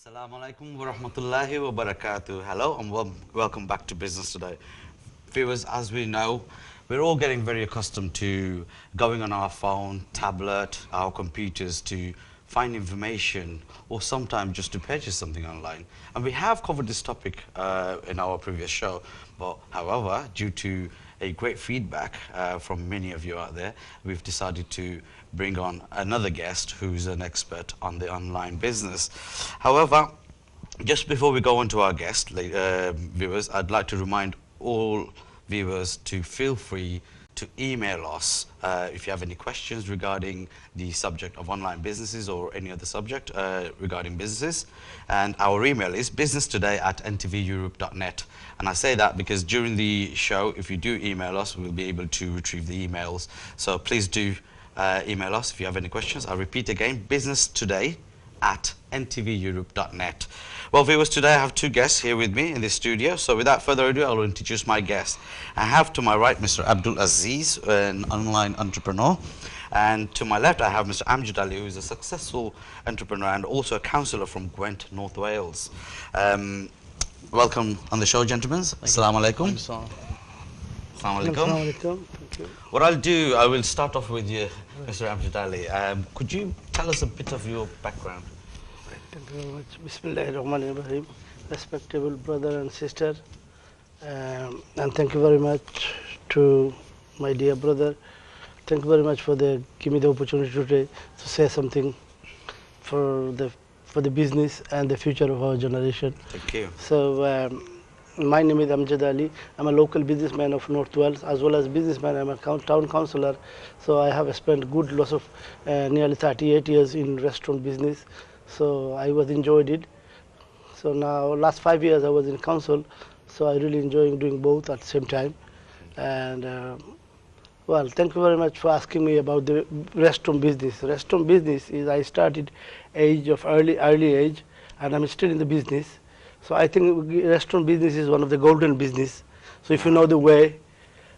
Assalamu alaikum wa rahmatullahi wa barakatuh. Hello and welcome back to Business Today. Viewers, as we know, we're all getting very accustomed to going on our phone, tablet, our computers to find information or sometimes just to purchase something online. And we have covered this topic in our previous show, but however, due to a great feedback from many of you out there, we've decided to bring on another guest who's an expert on the online business. However, just before we go on to our guest, viewers, I'd like to remind all viewers to feel free to email us if you have any questions regarding the subject of online businesses or any other subject regarding businesses. And our email is businesstoday@ntveurope.net. And I say that because during the show, if you do email us, we'll be able to retrieve the emails. So please do email us if you have any questions. I'll repeat again, businesstoday@ntveurope.net. Well, viewers, today I have two guests here with me in the studio. So without further ado, I will introduce my guests. I have to my right Mr. Abdul Aziz, an online entrepreneur. And to my left, I have Mr. Amjad Ali, who is a successful entrepreneur and also a councillor from Gwent, North Wales. Welcome on the show, gentlemen. Assalamu alaikum. Assalamu alaikum. What I'll do, I will start off with you, Mr. Amjad Ali. Could you tell us a bit of your background? Thank you very much. Bismillahirrahmanirrahim. Respectable brother and sister, and thank you very much to my dear brother. Thank you very much for giving me the opportunity today to say something for the business and the future of our generation. Thank you. So my name is Amjad Ali. I'm a local businessman of North Wales, as well as businessman. I'm a town councillor. So I have spent good lots of nearly 38 years in restaurant business. So I was enjoyed it. So now last 5 years I was in council. So I really enjoy doing both at the same time. And well, thank you very much for asking me about the restaurant business. Restaurant business is I started early age, and I'm still in the business. So I think restaurant business is one of the golden business. So if you know the way,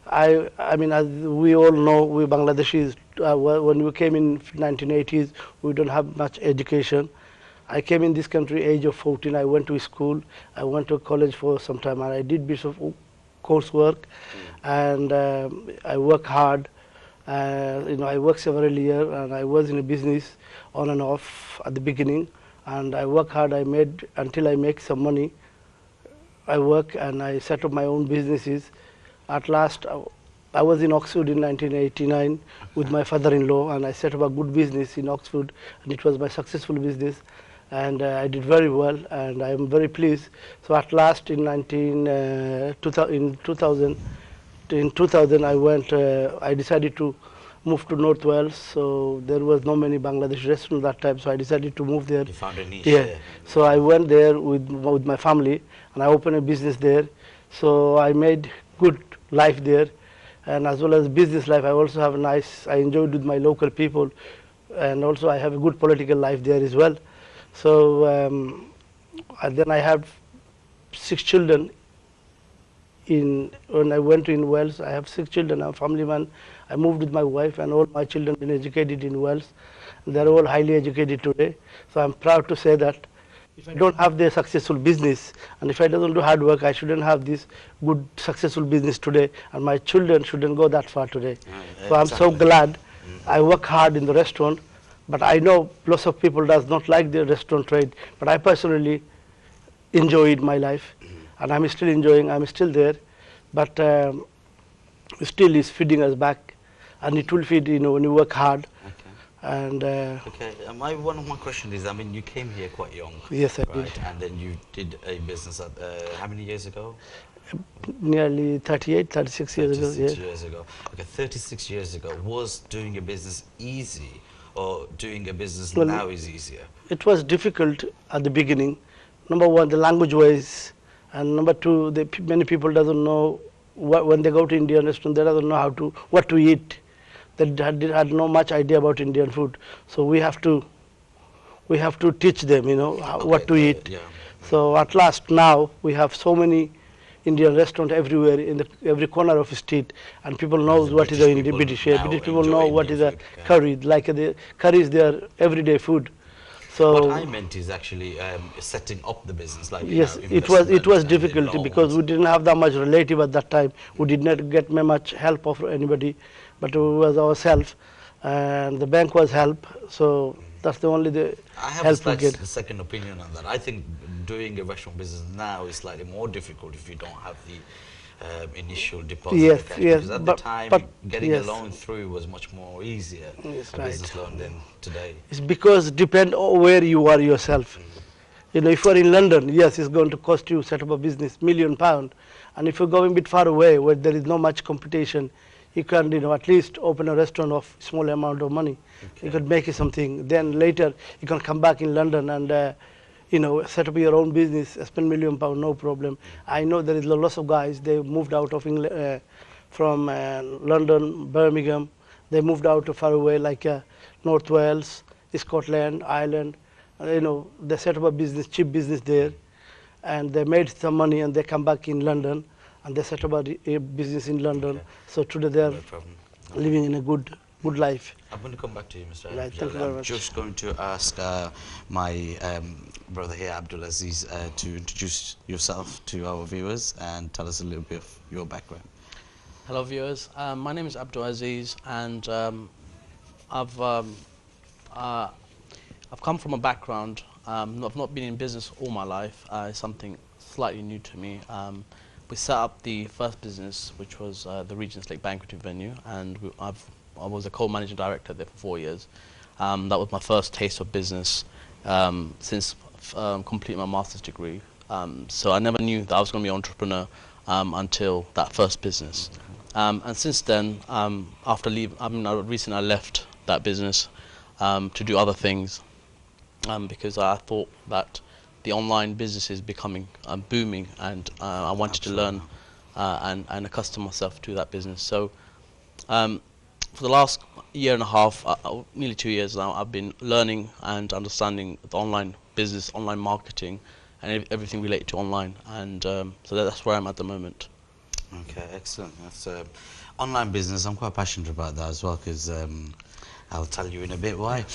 I mean, as we all know, we Bangladeshis, when we came in 1980s, we don't have much education. I came in this country age of 14. I went to school. I went to college for some time, and I did bits of coursework, and I work hard. I worked several years, and I was in a business on and off at the beginning. And I work hard. Until I make some money. I work and I set up my own businesses. At last, I was in Oxford in 1989 with my father-in-law, and I set up a good business in Oxford, and it was my successful business, and I did very well, and I am very pleased. So at last, in 2000, I decided to move to North Wales. So there was no many Bangladesh restaurants that time, so I decided to move there. You found a niche. Yeah. So I went there with my family, and I opened a business there. So I made good life there, and as well as business life, I also have I enjoyed with my local people, and also I have a good political life there as well. So and then I had 6 children. When I went in Wales, I have 6 children. I'm a family man. I moved with my wife, and all my children been educated in Wales. They're all highly educated today. So I'm proud to say that if I don't have the successful business, and if I don't do hard work, I shouldn't have this good successful business today, and my children shouldn't go that far today. So I'm so glad. I work hard in the restaurant, but I know lots of people does not like the restaurant trade, but I personally enjoyed my life, and I'm still enjoying. I'm still there, but still is feeding us back, and it will feed, when you work hard. Okay. And okay, one of my questions is, I mean, you came here quite young. Yes, I right? did. And then you did a business at, how many years ago? Nearly 38, 36 years ago. 36 years ago. Okay, 36 years ago. Was doing a business easy, or doing a business now is easier? It was difficult at the beginning. Number one, the language wise, and number two, many people doesn't know when they go to Indian restaurant, they doesn't know what to eat. They had no much idea about Indian food. So we have to teach them, what to eat. Yeah. So at last now we have so many Indian restaurants everywhere in every corner of the street, and people knows what is the British. British people know what is a curry. Like the curry is their everyday food. What So I meant is actually setting up the business, like yes, it was investment and the difficult because loans. we didn't have that much relative at that time. We did not get much help of anybody, but it was ourselves, and the bank was help. So that's the only the I have a help we slight get. second opinion on that. I think doing a restaurant business now is slightly more difficult if you don't have the initial deposit Yes, or cash, yes, because at the time but getting a yes, loan through was much more easier, yes, a right. business loan, than today. It's because depend on where you are yourself. You know, if you're in London, yes, it's going to cost you set up a business £1,000,000, and if you're going a bit far away where there is no much competition, you can, you know, at least open a restaurant of small amount of money. You Okay. could make it something. Then later you can come back in London and you know, set up your own business, spend £1,000,000, no problem. I know there is lots of guys, they moved out of England, from London, Birmingham. They moved out to far away like North Wales, Scotland, Ireland. You know, they set up a business, cheap business there, and they made some money and they come back in London and they set up a business in London. Okay. So today they are No problem. No living problem. in a good life. I'm going to come back to you, Mr. Right, thank you Abdul. very I'm much. just going to ask my brother here, Abdul Aziz, to introduce yourself to our viewers and tell us a little bit of your background. Hello viewers, my name is Abdul Aziz, and I've uh, I've come from a background. I've not been in business all my life. It's something slightly new to me. We set up the first business, which was the Regent's Lake Banqueting Venue, and I was a co-managing director there for 4 years. That was my first taste of business since completing my master's degree. So I never knew that I was going to be an entrepreneur until that first business. And since then, after recently I left that business to do other things because I thought that the online business is becoming booming, and I wanted to learn and accustom myself to that business. So for the last year and a half, nearly 2 years now, I've been learning and understanding the online business, online marketing, and everything related to online. And so that's where I'm at the moment. Okay, excellent. That's online business. I'm quite passionate about that as well, because I'll tell you in a bit why.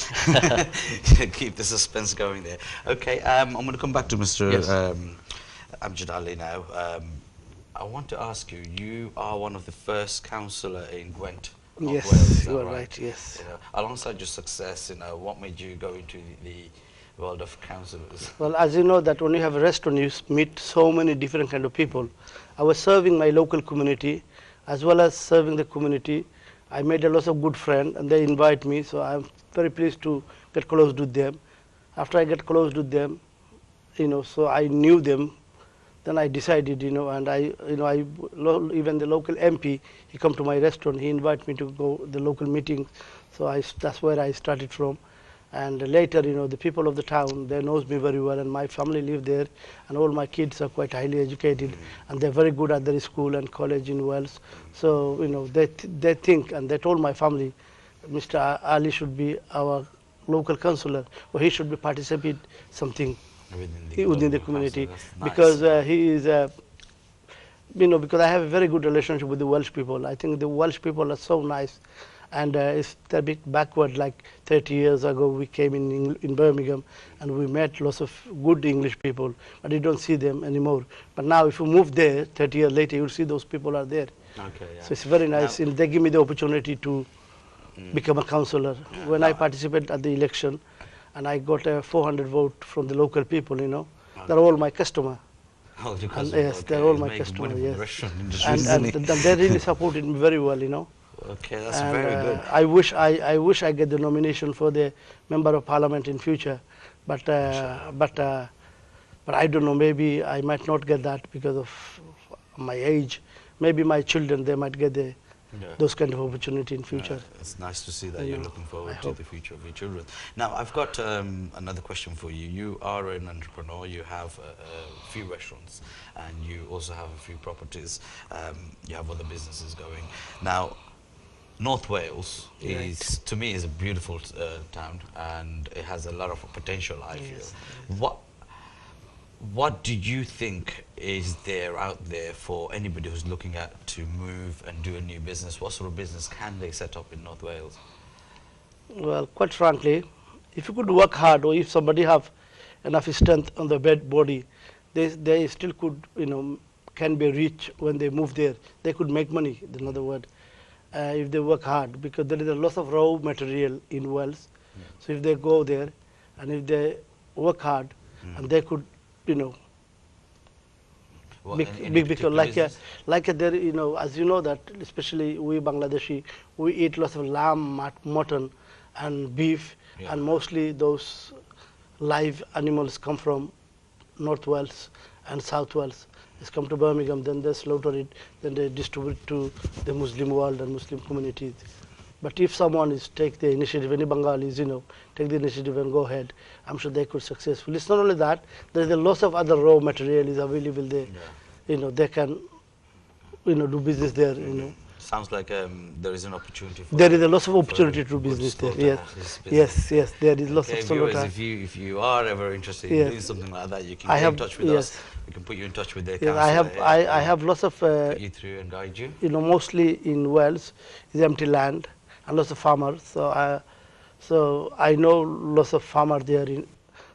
Keep the suspense going there. Okay, I'm going to come back to Mr. Yes. Amjad Ali now. I want to ask you, you are one of the first councillor in Gwent, North Yes, Wales, is that you are right? right, yes. You know, alongside your success, you know, what made you go into the world of councillors? Well, as you know that when you have a restaurant, you meet so many different kind of people. I was serving my local community as well as serving the community. I made a lot of good friends and they invite me, so I'm very pleased to get close with them. After I get close with them, you know, so I knew them, then I decided, you know, and even the local MP, he come to my restaurant, he invited me to go the local meetings, so that's where I started from. And later, you know, the people of the town, they knows me very well, and my family live there, and all my kids are quite highly educated, and they're very good at their school and college in Wales. So, you know, they think, and they told my family, Mr. Ali should be our local councillor, or he should be participate something within the community, because he is, you know, because I have a very good relationship with the Welsh people. I think the Welsh people are so nice. And it's a bit backward, like 30 years ago we came in Birmingham and we met lots of good English people, but you don't see them anymore. But now if you move there, 30 years later, you'll see those people are there. Okay, yeah. So it's very nice, and they give me the opportunity to become a councillor. When I participated at the election, and I got a 400 vote from the local people, you know, they're all my customer. Oh, And yes, they're all my customers, yes. And they really supported me very well, you know. Okay, that's And very good. I wish I get the nomination for the member of parliament in future, but I don't know. Maybe I might not get that because of my age. Maybe my children, they might get those kind of opportunity in future. It's nice to see that you're looking forward to hope. the future of your children. Now, I've got another question for you. You are an entrepreneur. You have a few restaurants, and you also have a few properties. You have other businesses going. Now, North Wales is, to me, is a beautiful town, and it has a lot of potential, I feel. What do you think is there out there for anybody who's looking at to move and do a new business? What sort of business can they set up in North Wales? Well, quite frankly, if you could work hard, or if somebody have enough strength on the body, they still could, can be rich when they move there. They could make money, in other word, if they work hard, because there is a lot of raw material in Wales. So if they go there, and if they work hard, and they could, Well, big because like there, as you know that, especially we Bangladeshi, we eat lots of lamb, mutton, and beef, and mostly those live animals come from North Wales and South Wales. It's come to Birmingham, then they slaughter it, then they distribute to the Muslim world and Muslim communities. But if someone is take the initiative, any Bengalis, take the initiative and go ahead, I'm sure they could successfully. It's not only that, there is a lot of other raw material is available there. They can, do business there. Sounds like there is an opportunity. There is a lot of opportunity to do business there. Yes, there is lots of slaughter. If you are ever interested in doing something like that, you can get in touch with us. We can put you in touch with their councillor. I have lots of put you through and guide you. Mostly in Wales is empty land and lots of farmers. So I know lots of farmers there.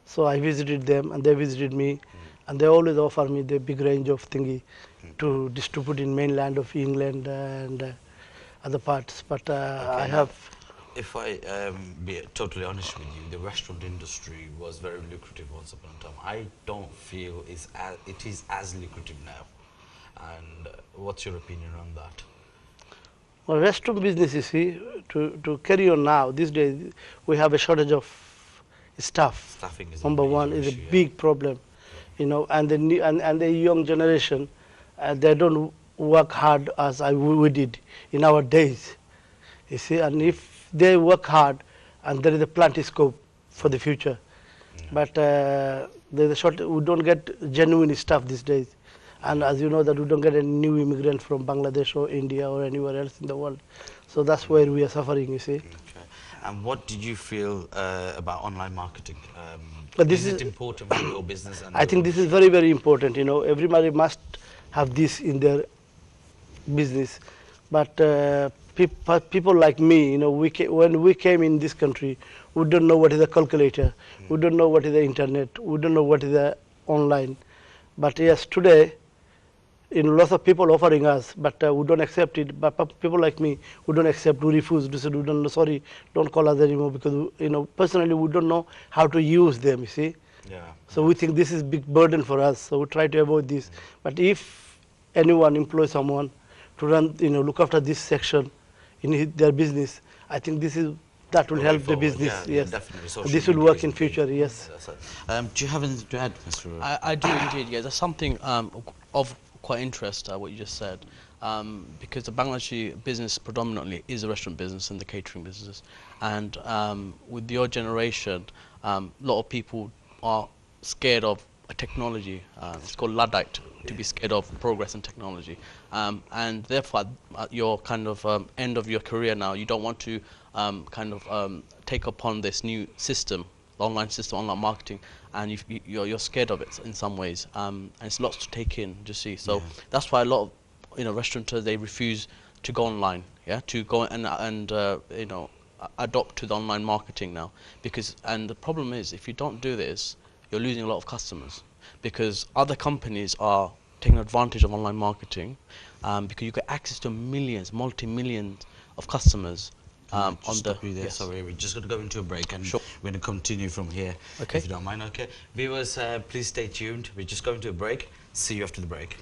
So I visited them and they visited me, and they always offer me the big range of thingy to distribute in mainland of England and other parts. But I have. If I be totally honest with you, the restaurant industry was very lucrative once upon a time. I don't feel it is as lucrative now. And what's your opinion on that? Well, restaurant business, you see, to carry on now, these days, we have a shortage of staff. Staffing is number one is a big problem, and the young generation, they don't work hard as we did in our days, you see, and if they work hard, and there is a plenty scope for the future, but there's a short, we don't get genuine staff these days. And as you know that we don't get any new immigrants from Bangladesh or India or anywhere else in the world. So that's where we are suffering, you see. Okay. And what did you feel about online marketing? Is it important for your business? And I think this is very, very important. Everybody must have this in their business. But people like me, when we came in this country, we don't know what is a calculator. We don't know what is the internet. We don't know what is the online. But yes, today, lots of people offering us, but we don't accept it. But people like me, we don't accept, we refuse. We say, sorry, don't call us anymore, because personally we don't know how to use them. You see. So we think this is big burden for us. So we try to avoid this. But if anyone employs someone to run, look after this section in their business, I think that will help the business. Yes, definitely. This will work in future. Yes. Do you have anything to add, Mr. I do indeed. Yes, there's something of quite interest what you just said, because the Bangladeshi business predominantly is a restaurant business and the catering business, and with your generation, a lot of people are scared of technology. It's called Luddite, to be scared of progress and technology, and therefore at your kind of end of your career now, you don't want to take upon this new system, online system, online marketing, and you're scared of it in some ways, and it's lots to take in, you see. So that's why a lot of restaurateurs, they refuse to go online, to go and adopt to the online marketing now, and the problem is, if you don't do this, you're losing a lot of customers, because other companies are taking advantage of online marketing, because you get access to millions, multi-millions of customers. Sorry, we're just going to go into a break, and we're going to continue from here, if you don't mind. Okay, viewers, please stay tuned. We're just going to a break. See you after the break.